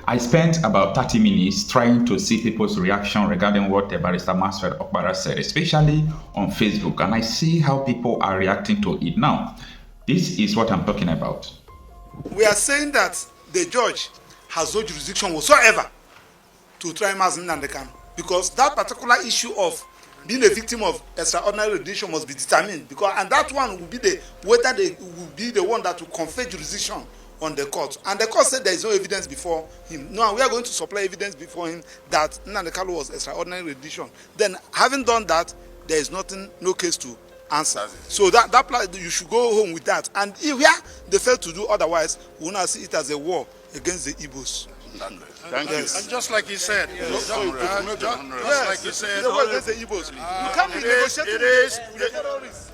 I spent about 30 minutes trying to see people's reaction regarding what Barrister Masfred Okpara said, especially on Facebook, and I see how people are reacting to it. Now, this is what I'm talking about. We are saying that the judge has no jurisdiction whatsoever to try Nnamdi Kanu, because that particular issue of being a victim of extraordinary rendition must be determined, because and that one will be the whether they will be the one that will confer jurisdiction on the court, and the court said there is no evidence before him. Now we are going to supply evidence before him that Nnamdi Kanu was extraordinary rendition. Then, having done that, there is nothing, no case to answer. So that you should go home with that. And if they fail to do otherwise, we will now see it as a war against the Igbos. Thank you. And just like he said, just like he said, against the Igbos. You can't be negotiating with the terrorists.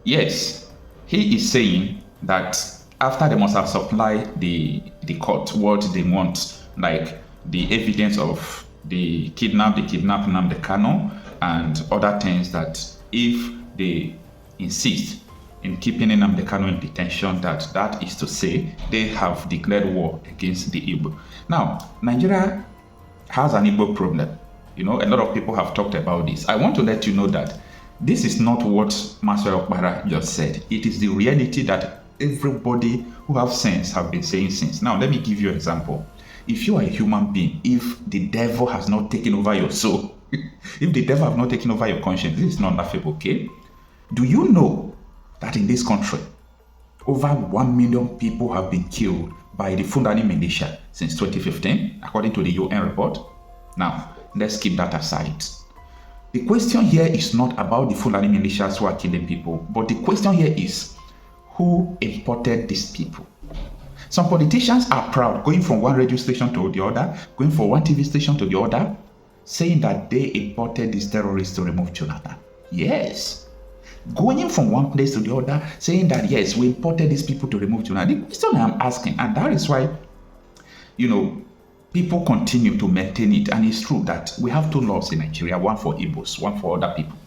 Yes, he is saying that after they must have supplied the court what they want, like the evidence of the kidnapped Nnamdi Kanu and other things, that if they insist in keeping Nnamdi Kanu in detention, that is to say they have declared war against the Igbo. Now, Nigeria has an Igbo problem. You know, a lot of people have talked about this. I want to let you know that this is not what Masfred Okpara just said. It is the reality that everybody who have sense have been saying since. Now, let me give you an example. If you are a human being, if the devil has not taken over your soul, if the devil have not taken over your conscience, this is not laughable, okay? Do you know that in this country, over 1 million people have been killed by the Fulani militia since 2015, according to the UN report? Now, let's keep that aside. The question here is not about the Fulani militias who are killing people, but the question here is, who imported these people? Some politicians are proud, going from one radio station to the other, going from one TV station to the other, saying that they imported these terrorists to remove Jonathan. Yes. Going from one place to the other, saying that, yes, we imported these people to remove Jonathan. The question I'm asking, and that is why, you know, people continue to maintain it, and it's true that we have two laws in Nigeria, one for Igbos, one for other people.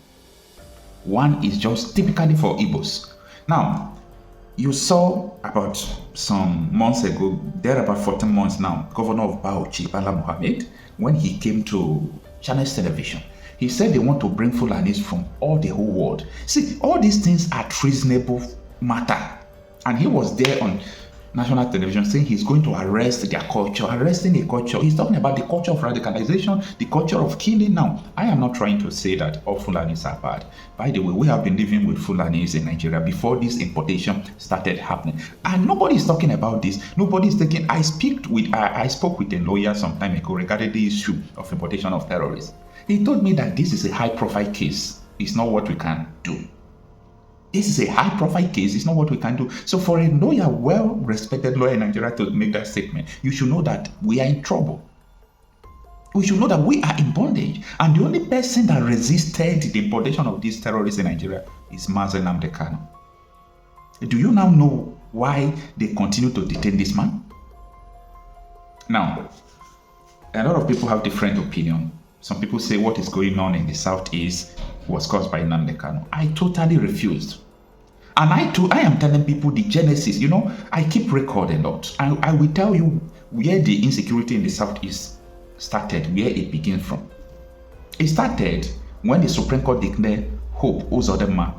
One is just typically for Igbos. Now, you saw about some months ago, there about 14 months now, Governor of Bauchi, Bala Mohammed, when he came to Channels Television, he said they want to bring Fulanis from all the whole world. See, all these things are treasonable matter. And he was there on national television saying he's going to arrest their culture, arresting a culture. He's talking about the culture of radicalization, the culture of killing. Now, I am not trying to say that all Fulanis are bad. By the way, we have been living with Fulanis in Nigeria before this importation started happening. And nobody is talking about this. Nobody is taking... I spoke with a lawyer some time ago regarding the issue of importation of terrorists. He told me that this is a high-profile case. It's not what we can do. This is a high-profile case. It's not what we can do. So for a lawyer, well-respected lawyer in Nigeria to make that statement, you should know that we are in trouble. We should know that we are in bondage. And the only person that resisted the importation of these terrorists in Nigeria is Nnamdi Kanu. Do you now know why they continue to detain this man? Now, a lot of people have different opinion. Some people say what is going on in the southeast was caused by Nnamdi Kanu. I totally refused. And I am telling people the genesis. You know, I keep record a lot. I will tell you where the insecurity in the southeast started, where it began from. It started when the Supreme Court declared Hope Uzodinma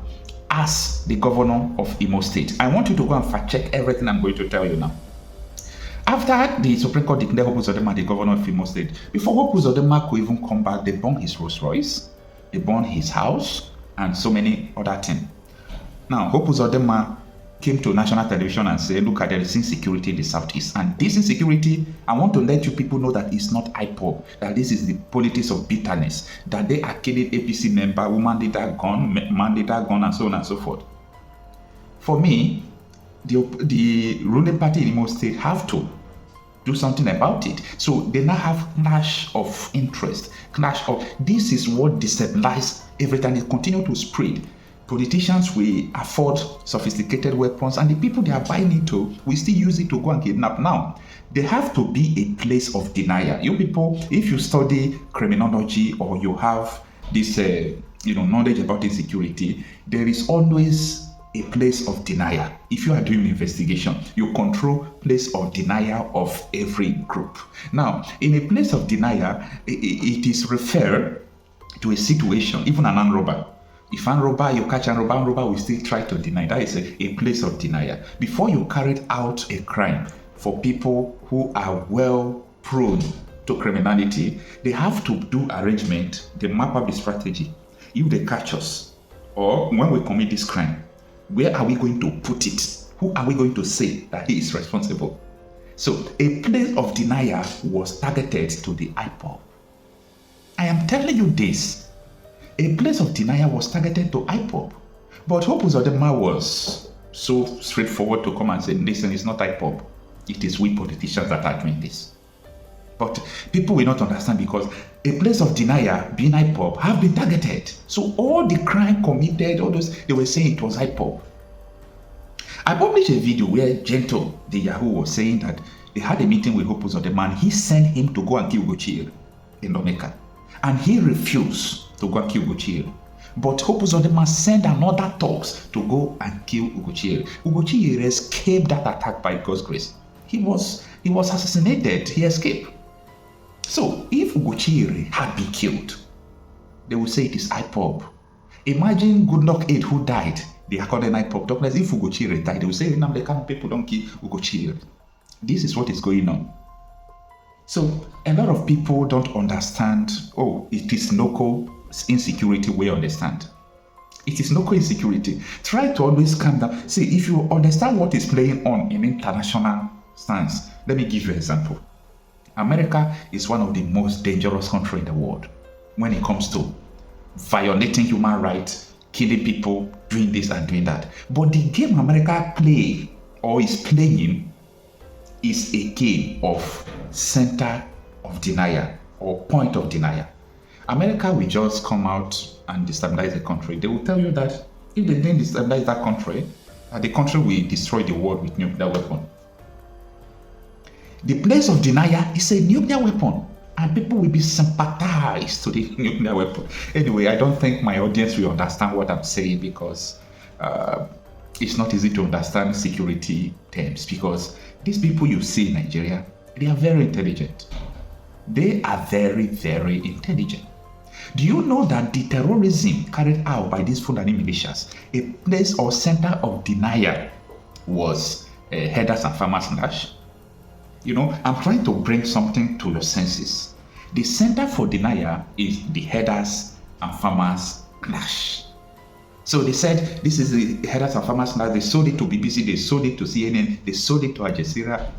as the governor of Imo State. I want you to go and fact check everything I'm going to tell you now. After the Supreme Court declared Hope Uzodinma the governor of Imo State, before Hope Uzodinma could even come back, they burned his Rolls Royce, they burned his house, and so many other things. Now, Hope Uzodinma came to national television and said, look at there is insecurity in the southeast. And this insecurity, I want to let you people know that it's not ipob, that this is the politics of bitterness, that they are killing APC member, woman leader gone, man leader gone, and so on and so forth. For me, the ruling party in Imo State have to do something about it. So they now have clash of interest, this is what destabilizes everything. It continue to spread. Politicians will afford sophisticated weapons, and the people they are buying into will still use it to go and kidnap. Now, there have to be a place of denial. You people, if you study criminology or you have this knowledge about insecurity, there is always a place of denial. If you are doing investigation, you control place of denial of every group. Now, in a place of denial, it is referred to a situation, even an armed robber. If armed robber, you catch an robber will still try to deny. That is a place of denial. Before you carried out a crime, for people who are well prone to criminality, they have to do arrangement, they map out the strategy. If they catch us, or when we commit this crime, where are we going to put it? Who are we going to say that he is responsible? So a place of denial was targeted to the ipob. I am telling you this. A place of denial was targeted to ipob. But Hope Uzodinma was so straightforward to come and say, listen, it's not ipob. It is we politicians that are doing this. But people will not understand because a place of denial, being ipob, have been targeted. So all the crime committed, all those, they were saying it was ipob. I published a video where Gentle, the Yahoo, was saying that they had a meeting with Hope Uzodinma and he sent him to go and kill Ugochiri in Omeka. And he refused to go and kill Ugochiri. But Hope Uzodinma sent another talks to go and kill Ugochiri. Ugochiri escaped that attack by God's grace. He was assassinated. He escaped. So if Ugochiri had been killed, they would say it is ipob. Imagine Goodluck 8 who died. They are called an ipob. Doctors, if Ugochiri died, they would say, Nnamdi Kanu people don't kill Ugochiri. This is what is going on. So a lot of people don't understand, oh, it is local insecurity we understand. It is local insecurity. Try to always calm down. See, if you understand what is playing on in international stance, let me give you an example. America is one of the most dangerous countries in the world when it comes to violating human rights, killing people, doing this and doing that. But the game America play or is playing is a game of center of denial or point of denial. America will just come out and destabilize the country. They will tell you that if they didn't destabilize that country, the country will destroy the world with nuclear weapon. The place of denial is a nuclear weapon, and people will be sympathized to the nuclear weapon. Anyway, I don't think my audience will understand what I'm saying because it's not easy to understand security terms because these people you see in Nigeria, they are very intelligent. They are very, very intelligent. Do you know that the terrorism carried out by these Fulani militias, a place or center of denial was herders and farmers clash? You know, I'm trying to bring something to your senses. The center for denial is the herders and farmers clash. So they said, this is the herders and farmers clash. They sold it to BBC, they sold it to CNN, they sold it to Al Jazeera,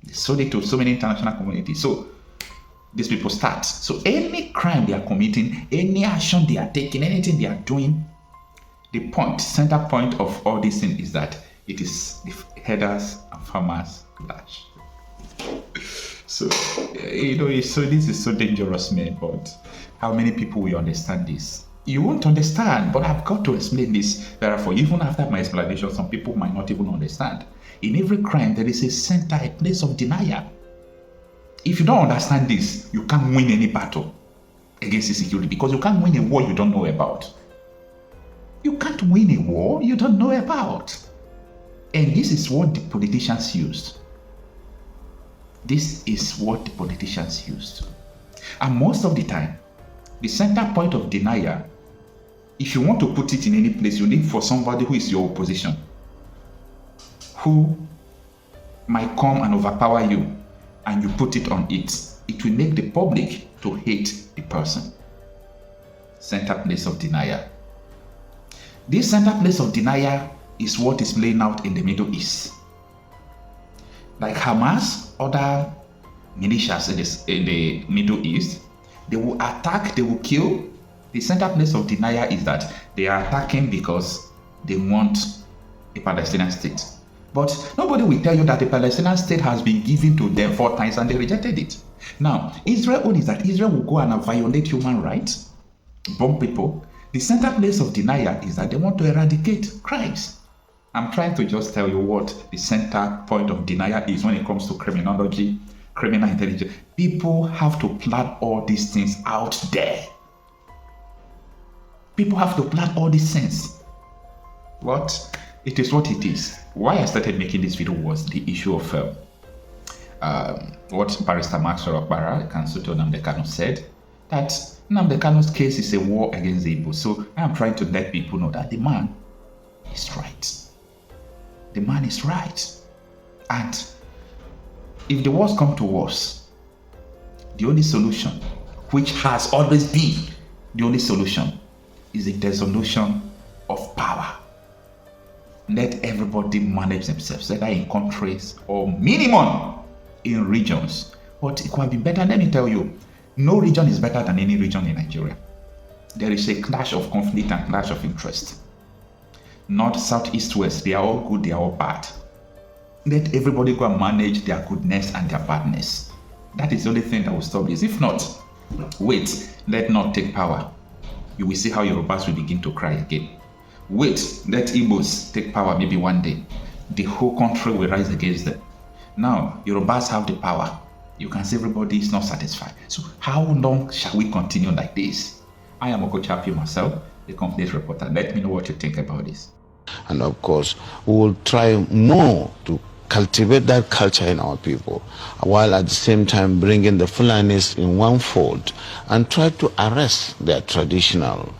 they sold it to so many international communities. So these people start. So any crime they are committing, any action they are taking, anything they are doing, the center point of all these things is that it is the herders and farmers clash. So, you know, so this is so dangerous, man, but how many people will understand this? You won't understand, but I've got to explain this. Therefore, even after my explanation, some people might not even understand. In every crime, there is a center, a place of denial. If you don't understand this, you can't win any battle against insecurity because you can't win a war you don't know about. You can't win a war you don't know about. And this is what the politicians used. This is what the politicians used. And most of the time, the center point of denial, if you want to put it in any place, you need for somebody who is your opposition, who might come and overpower you, and you put it on it. It will make the public to hate the person. Center place of denial. This center place of denial is what is playing out in the Middle East. Like Hamas, other militias in the Middle East, they will attack, they will kill. The center place of denial is that they are attacking because they want a Palestinian state. But nobody will tell you that the Palestinian state has been given to them 4 times and they rejected it. Now, Israel only is that Israel will go and violate human rights, bomb people. The center place of denial is that they want to eradicate crimes. I'm trying to just tell you what the center point of denial is when it comes to criminology, criminal intelligence. People have to plan all these things out there. People have to plan all these things. What? it is what it is. Why I started making this video was the issue of what Barrister Maxwell Okpara, Counsel to Nnamdi Kanu, said, that Nnamdi Kanu's case is a war against the Igbo. So I am trying to let people know that the man is right. The man is right. And if the worst come to worst, the only solution, which has always been the only solution, is the dissolution of power. Let everybody manage themselves, whether in countries or minimum in regions. But it could have been better. Let me tell you, no region is better than any region in Nigeria. There is a clash of conflict and clash of interest. North, south, east, west, they are all good, they are all bad. Let everybody go and manage their goodness and their badness. That is the only thing that will stop this. If not, wait, let not take power. You will see how Yorubas will begin to cry again. Wait, let Igbos take power maybe one day. The whole country will rise against them. Now, Yorubas have the power. You can see everybody is not satisfied. So how long shall we continue like this? I am Okochapi myself, the complete reporter. Let me know what you think about this. And of course, we will try more to cultivate that culture in our people, while at the same time bringing the Fulanis in one fold and try to arrest their traditional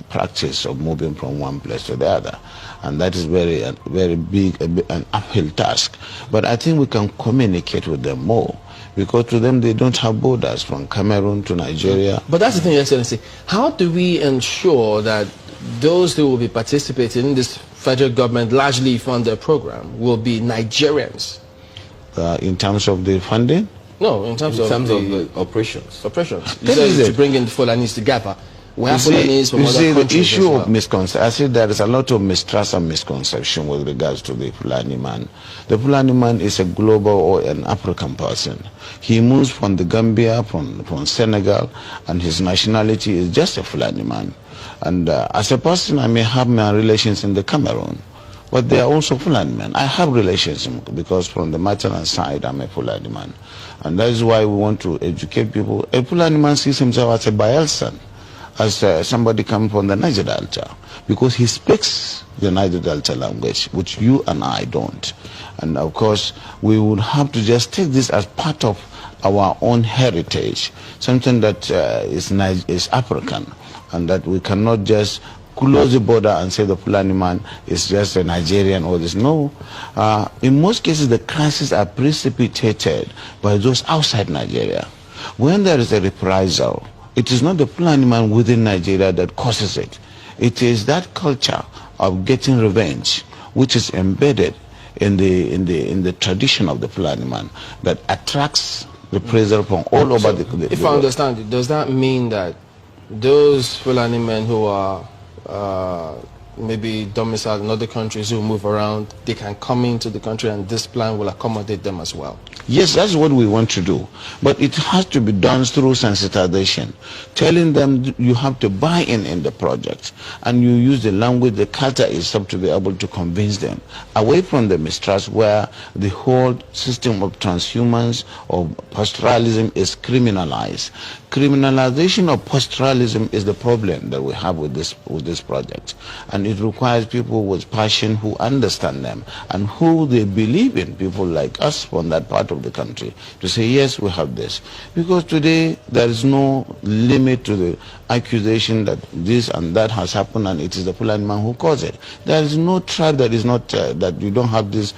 practice of moving from one place to the other. And that is very big, an uphill task. But I think we can communicate with them more, because to them they don't have borders from Cameroon to Nigeria. But that's the thing, Excellency. How do we ensure that those who will be participating in this federal government largely funded program will be Nigerians? In terms of the funding? No, in terms of the operations. Operations. You said to bring in the Fulanis together. You see, the issue of misconception, I see there is a lot of mistrust and misconception with regards to the Fulani man. The Fulani man is a global or an African person. He moves from the Gambia, from Senegal, and his nationality is just a Fulani man. And as a person, I may have my relations in the Cameroon, but they are also Fulani men. I have relations because from the maternal side, I'm a Fulani man. And that is why we want to educate people. A Fulani man sees himself as a Bayelsan, as somebody coming from the Niger Delta, because he speaks the Niger Delta language, which you and I don't. And of course, we would have to just take this as part of our own heritage, something that is African, and that we cannot just close the border and say the Fulani man is just a Nigerian or this. No. In most cases, the crises are precipitated by those outside Nigeria. When there is a reprisal, it is not the Fulani man within Nigeria that causes it. It is that culture of getting revenge, which is embedded in the tradition of the Fulani man, that attracts reprisal from all over the world. If I understand it, does that mean that those Fulani men who are maybe domiciled in other countries, who move around, they can come into the country and this plan will accommodate them as well? Yes, that's what we want to do. But it has to be done through sensitization, telling them you have to buy in the project, and you use the language, the culture itself to be able to convince them, away from the mistrust where the whole system of transhumance or pastoralism is criminalized. Criminalization of pastoralism is the problem that we have with this project, and it requires people with passion who understand them and who they believe in, people like us from that part of the country, to say yes, we have this. Because today there is no limit to the accusation that this and that has happened and it is the Fulani man who caused it. There is no tribe that is not that you don't have this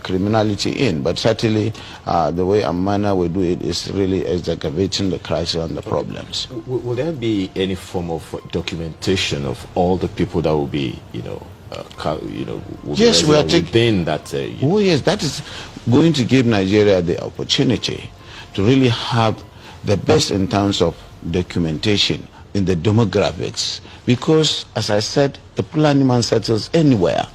criminality in, but certainly the way and manner we do it is really excavating the crisis and the problems. Will there be any form of documentation of all the people that will be, yes, we are within that? Oh yes, that is going to give Nigeria the opportunity to really have the best in terms of documentation in the demographics, because as I said, the Fulani man settles anywhere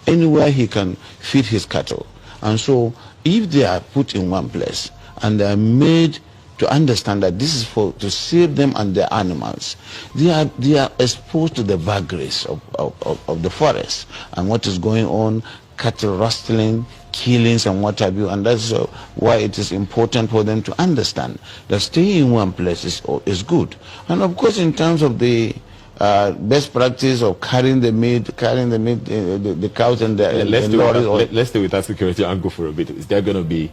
he can feed his cattle. And so if they are put in one place and they are made to understand that this is to save them and their animals, they are exposed to the vagaries of the forest and what is going on, cattle rustling, killings and what have you, and that's why it is important for them to understand that staying in one place is good. And of course, in terms of the best practice of carrying the meat, the cows and the lorries. Let's stay with that security angle for a bit. Is there going to be,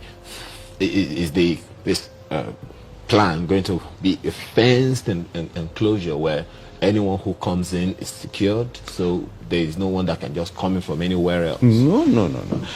this plan going to be a fenced enclosure where anyone who comes in is secured, so there is no one that can just come in from anywhere else? No.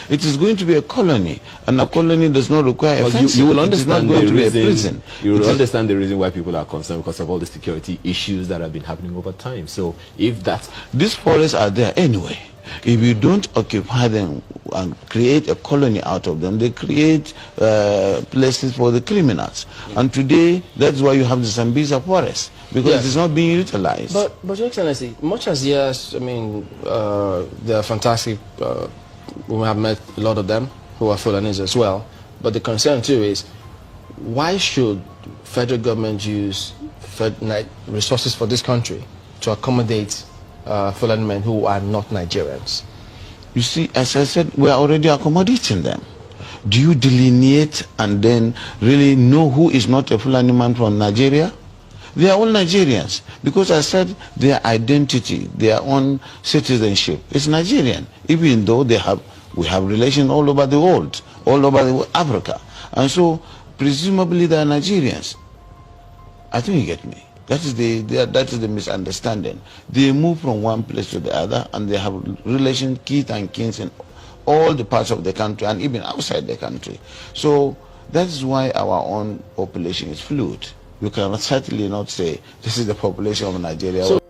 It is going to be a colony, and a colony does not require a fence. You will understand the reason. Prison. You will understand the reason why people are concerned, because of all the security issues that have been happening over time. So if that, these forests are there anyway. If you don't occupy them and create a colony out of them, they create places for the criminals. And today, that's why you have the Sambisa forest, because it is not being utilized. But Your Excellency, much as yes, I mean, they're fantastic. We have met a lot of them who are Fulanis as well. But the concern too is, why should federal government use resources for this country to accommodate Fulani men who are not Nigerians? You see, as I said, we are already accommodating them. Do you delineate and then really know who is not a Fulani man from Nigeria? They are all Nigerians, because I said their identity, their own citizenship is Nigerian, even though we have relations all over the world, all over Africa. And so, presumably they are Nigerians. I think you get me. That is the misunderstanding. They move from one place to the other, and they have relations, kith and kins in all the parts of the country, and even outside the country. So that is why our own population is fluid. You can certainly not say this is the population of Nigeria.